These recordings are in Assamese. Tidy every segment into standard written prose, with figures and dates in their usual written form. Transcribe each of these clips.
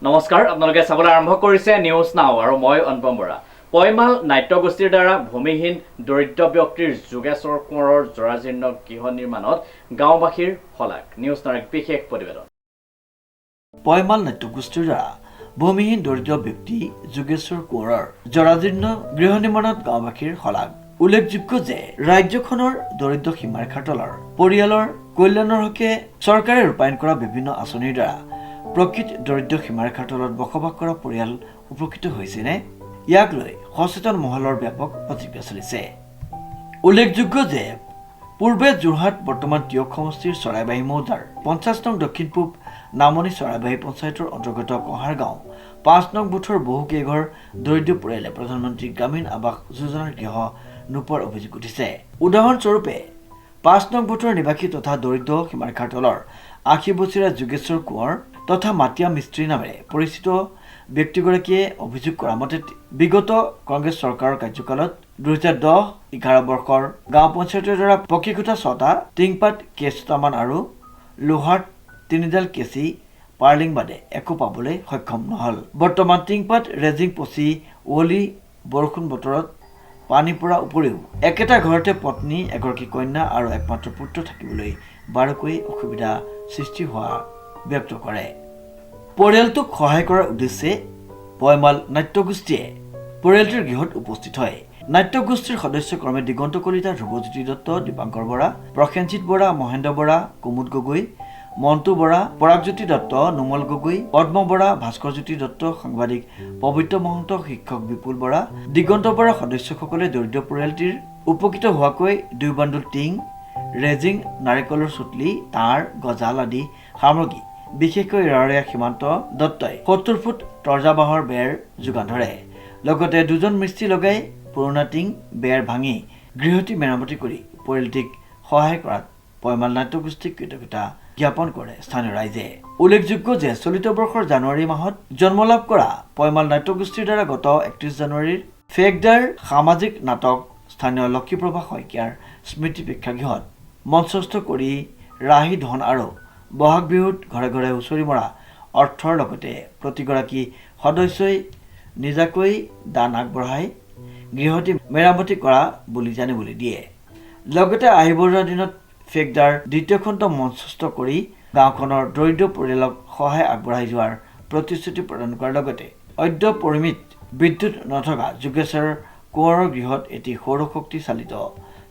নমস্কাৰ, আপোনালোকে চাবলৈ আৰম্ভ কৰিছে নিউজ নাও আৰু মই অনুপম বৰা। পয়মাল নাট্যগোষ্ঠীৰ দ্বাৰা ভূমিহীন দৰিদ্ৰ ব্যক্তিৰ যোগেশ্বৰ কোঁৱৰৰ জৰাজীৰ্ণ গৃহ নিৰ্মাণত গাঁওবাসীৰ শলাগ। নিউজ নাওৰ এক বিশেষ প্ৰতিবেদন। পয়মাল নাট্যগোষ্ঠীৰ দ্বাৰা ভূমিহীন দৰিদ্ৰ ব্যক্তি যোগেশ্বৰ কোঁৱৰৰ জৰাজীৰ্ণ গৃহ নিৰ্মাণত গাঁওবাসীৰ শলাগ। উল্লেখযোগ্য যে ৰাজ্যখনৰ দৰিদ্ৰ সীমাৰেখাৰ তলৰ পৰিয়ালৰ কল্যাণৰ হকে চৰকাৰে ৰূপায়ণ কৰা বিভিন্ন আঁচনিৰ দ্বাৰা প্ৰকৃত দৰিদ্ৰ সীমাৰেখাৰ তলত বসবাস কৰা পৰিয়াল উপকৃত হৈছেনে, ইয়াক লৈ সচেতন মহলৰ ব্যাপক প্ৰতিক্ৰিয়া চলিছে। উল্লেখযোগ্য যে পূৰ্বে যোৰহাট বৰ্তমান টিয়ক সমষ্টিৰ চৰাইবাহী মৌজাৰ 50 নং দক্ষিণ পূব নামনি চৰাইবাহী পঞ্চায়তৰ অন্তৰ্গত কহাৰ গাঁও 5 নং বুথৰ বহুকেইঘৰ দৰিদ্ৰ পৰিয়ালে প্ৰধানমন্ত্ৰী গ্ৰামীণ আৱাস যোজনাৰ গৃহ নোপোৱাৰ অভিযোগ উঠিছে। উদাহৰণস্বৰূপে 5 নং বুথৰ নিবাসী তথা দৰিদ্ৰ সীমাৰেখাৰ তলৰ 80 বছৰীয়া যোগেশ্বৰ কোঁৱৰ তথা মাটিয়া মিস্ত্ৰী নামেৰে পৰিচিত ব্যক্তিগৰাকীয়ে অভিযোগ কৰা মতে বিগত কংগ্ৰেছ চৰকাৰৰ কাৰ্যকালত 2010-11 বৰ্ষৰ গাঁও পঞ্চায়তৰ দ্বাৰা পকীকৃত 6টা টিংপাত কেইটামান আৰু লোহাৰ 3ডাল কেঁচি পাৰ্লিং বাদে একো পাবলৈ সক্ষম নহল। বৰ্তমান টিংপাত ৰেজিং পচি উৱলি বৰষুণ বতৰত পানী পৰা উপৰিও একেটা ঘৰতে পত্নী, এগৰাকী কন্যা আৰু একমাত্ৰ পুত্ৰ থাকিবলৈ বাৰুকৈ অসুবিধা সৃষ্টি হোৱা ব্যক্ত কৰে। পৰিয়ালটোক সহায় কৰাৰ উদ্দেশ্যে পয়মাল নাট্যগোষ্ঠীয়ে পৰিয়ালটোৰ গৃহত উপস্থিত হয়। নাট্যগোষ্ঠীৰ সদস্যক্ৰমে দিগন্ত কলিতা, ধ্ৰুৱজ্যোতি দত্ত, দীপাংকৰ বৰা, প্ৰসেনজিৎ বৰা, মহেন্দ্ৰ বৰা, কুমুদ গগৈ, মন্টু বৰা, পৰাগজ্যোতি দত্ত, নুমল গগৈ, পদ্ম বৰা, ভাস্কৰজ্যোতি দত্ত, সাংবাদিক পবিত্ৰ মহন্ত, শিক্ষক বিপুল বৰা, দিগন্ত বৰাৰ সদস্যসকলে দৰিদ্ৰ পৰিয়ালটিৰ উপকৃত হোৱাকৈ 2 বাণ্ডুল টিং, ৰেজিং, নাৰিকলৰ চুটলি, তাঁৰ, গজাল আদি সামগ্ৰী বিশেষকৈ ৰাৱৰীয়া সীমান্ত দত্তই 70 ফুট তৰ্জা বাঁহৰ বেৰ যোগান ধৰে। লগতে 2জন মিস্ত্ৰী লগাই পুৰণা টিং বেৰ ভাঙি গৃহটি মেৰামতি কৰি পৰিয়ালটিক সহায় কৰাত পয়মাল নাট্যগোষ্ঠীক কৃতজ্ঞতা জ্ঞাপন কৰে স্থানীয় ৰাইজে। উল্লেখযোগ্য যে চলিত বৰ্ষৰ জানুৱাৰী মাহত জন্মলাভ কৰা পয়মাল নাট্যগোষ্ঠীৰ দ্বাৰা গত 31 জানুৱাৰীৰ ফেকদাৰ সামাজিক নাটক স্থানীয় লক্ষীপ্ৰভা শইকীয়াৰ স্মৃতি প্ৰেক্ষাগৃহত মঞ্চস্থ কৰি ৰাহি ধন আৰু বহাগ বিহুত ঘৰে ঘৰে হুঁচৰি মৰা অৰ্থৰ লগতে প্ৰতিগৰাকী সদস্যই নিজাকৈ দান আগবঢ়াই গৃহটি মেৰামতি কৰা বুলি জানিবলৈ দিয়ে। লগতে আহিবলগীয়া দিনত ফেকদাৰ দ্বিতীয় খণ্ড মঞ্চস্থ কৰি গাঁওখনৰ দৰিদ্ৰ পৰিয়ালক সহায় আগবঢ়াই যোৱাৰ প্ৰতিশ্ৰুতি প্ৰদান কৰাৰ লগতে অদ্য পৰিমিত বিদ্যুৎ নথকা যোগেশ্বৰ কোঁৱৰৰ গৃহত এটি সৌৰশক্তি চালিত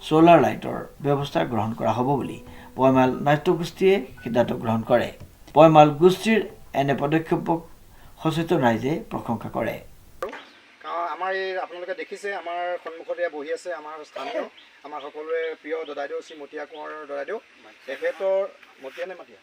ছ'লাৰ লাইটৰ ব্যৱস্থা গ্ৰহণ কৰা হ'ব বুলি পয়মাল নাট্যগোষ্ঠীয়ে সিদ্ধান্ত গ্ৰহণ কৰে। পয়মাল গোষ্ঠীৰ এনে পদক্ষেপক সচেতন ৰাইজে প্ৰশংসা কৰে। আমাৰ এই আপোনালোকে দেখিছে আমাৰ সন্মুখতে বহি আছে আমাৰ স্থানীয় আমাৰ সকলোৰে প্ৰিয় দদাইদেউ শ্ৰী মতিয়া কোঁৱৰৰ দদাইদেউ। তেখেতৰ মতিয়া নে মাতিয়া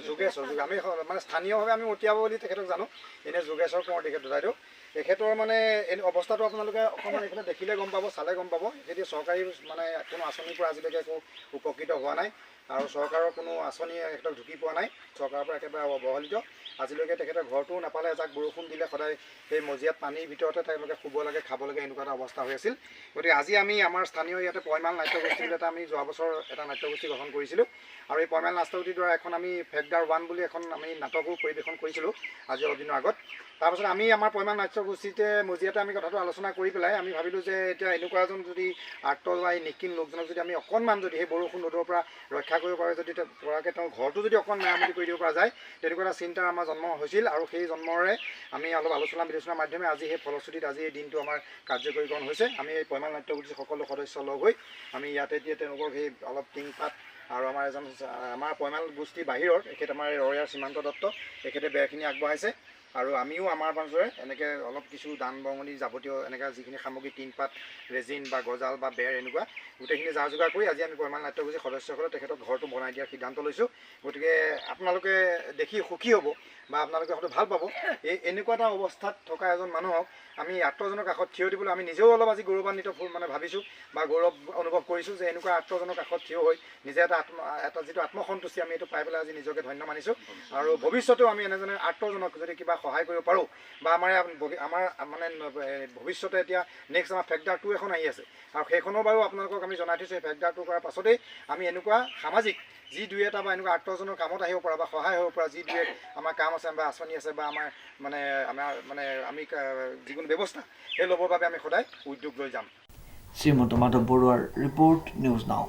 যোগেশ্বৰ আমি মানে স্থানীয়ভাৱে আমি মতিয়া বুলি তেখেতক জানো, এনে যোগেশ্বৰ কোঁৱৰ তেখেত দদাইদেউ। তেখেতৰ মানে এই অৱস্থাটো আপোনালোকে অকণমান এইফালে দেখিলে গম পাব, চালে গম পাব। যদি চৰকাৰী মানে কোনো আঁচনিৰ পৰা আজিলৈকে একো উপকৃত হোৱা নাই আৰু চৰকাৰৰ কোনো আঁচনি তেখেতক ঢুকি পোৱা নাই, চৰকাৰৰ পৰা একেবাৰে অৱহেলিত। আজিলৈকে তেখেতৰ ঘৰটোও নাপালে, এজাক বৰষুণ দিলে সদায় সেই মজিয়াত পানীৰ ভিতৰতে তেওঁলোকে শুব লাগে, খাব লাগে, এনেকুৱা এটা অৱস্থা হৈ আছিল। গতিকে আজি আমি আমাৰ স্থানীয় ইয়াতে পয়মাল নাট্যগোষ্ঠী বুলি এটা আমি যোৱা বছৰ এটা নাট্যগোষ্ঠী গঠন কৰিছিলোঁ আৰু এই পয়মাল নাট্যগোষ্ঠীৰ দ্বাৰা এখন আমি ফেকদাৰ 1 বুলি এখন আমি নাটকো পৰিৱেশন কৰিছিলোঁ আজি অলপ দিনৰ আগত। তাৰপাছত আমি আমাৰ পয়মাল নাট্যগোষ্ঠীতে মজিয়াতে আমি কথাটো আলোচনা কৰি পেলাই আমি ভাবিলোঁ যে এতিয়া এনেকুৱা এজন যদি আৰ্তলাই নিকিন লোকজনক যদি আমি অকণমান যদি সেই বৰষুণ ৰ'দৰ পৰা ৰক্ষা কৰিব পাৰে, যদি পৰাকৈ তেওঁৰ ঘৰটো যদি অকণমান মেৰামতি কৰি দিব পৰা যায়, তেনেকুৱা এটা চিন্তা আমাৰ জন্ম হৈছিল আৰু সেই জন্মৰে আমি অলপ আলোচনা বিলোচনাৰ মাধ্যমে আজি সেই ফলশ্ৰুতিত আজি এই দিনটো আমাৰ কাৰ্যকৰীকৰণ হৈছে। আমি এই পয়মাল নাট্যগোষ্ঠীৰ সকলো সদস্য লগ হৈ আমি ইয়াতে এতিয়া তেওঁলোকক সেই অলপ টিংপাত আৰু আমাৰ এজন আমাৰ পয়মাল গোষ্ঠীৰ বাহিৰৰ তেখেত আমাৰ ৰৰৈয়াৰ সীমান্ত দত্ত, তেখেতে বেৰখিনি আগবঢ়াইছে আৰু আমিও আমাৰ মাজৰে এনেকৈ অলপ কিছু দান বৰঙণি যাৱতীয় এনেকৈ যিখিনি সামগ্ৰী টিংপাত, ৰেজিন বা গজাল বা বেৰ এনেকুৱা গোটেইখিনি যা যোগাৰ কৰি আজি আমি পয়মাল নাট্যগোষ্ঠীৰ সদস্যসকলে তেখেতক ঘৰটো বনাই দিয়াৰ সিদ্ধান্ত লৈছোঁ। গতিকে আপোনালোকে দেখি সুখী হ'ব বা আপোনালোকে হয়তো ভাল পাব। এনেকুৱা এটা অৱস্থাত থকা এজন মানুহক আমি আত্মজনৰ কাষত থিয় দিবলৈ আমি নিজেও অলপ আজি গৌৰৱান্বিত মানে ভাবিছোঁ বা গৌৰৱ অনুভৱ কৰিছোঁ যে এনেকুৱা আত্মজনৰ কাষত থিয় হৈ নিজে এটা যিটো আত্মসন্তুষ্টি আমি এইটো পাই পেলাই আজি নিজকে ধন্য মানিছোঁ আৰু ভৱিষ্যতেও আমি এনেজনে আত্মজনক যদি কিবা সহায় কৰিব পাৰোঁ বা আমাৰ মানে ভৱিষ্যতে এতিয়া নেক্সট আমাৰ ফেকডাৰ 2 এখন আহি আছে আৰু সেইখনৰ বাৰু আপোনালোকক আমি জনাই থৈছোঁ। ফেকডাৰ 2 কৰাৰ পাছতেই আমি এনেকুৱা সামাজিক যি দুই এটা বা এনেকুৱা আত্মজনৰ কামত আহিব পৰা বা সহায় হ'ব পৰা যি দুই আমাৰ কাম আছে বা আঁচনি আছে বা আমাৰ আমি যিকোনো ব্যৱস্থা সেই ল'বৰ বাবে আমি সদায় উদ্যোগ লৈ যাম। শ্ৰীমন্ত মাধৱ বৰুৱাৰ ৰিপৰ্ট, নিউজ নাও।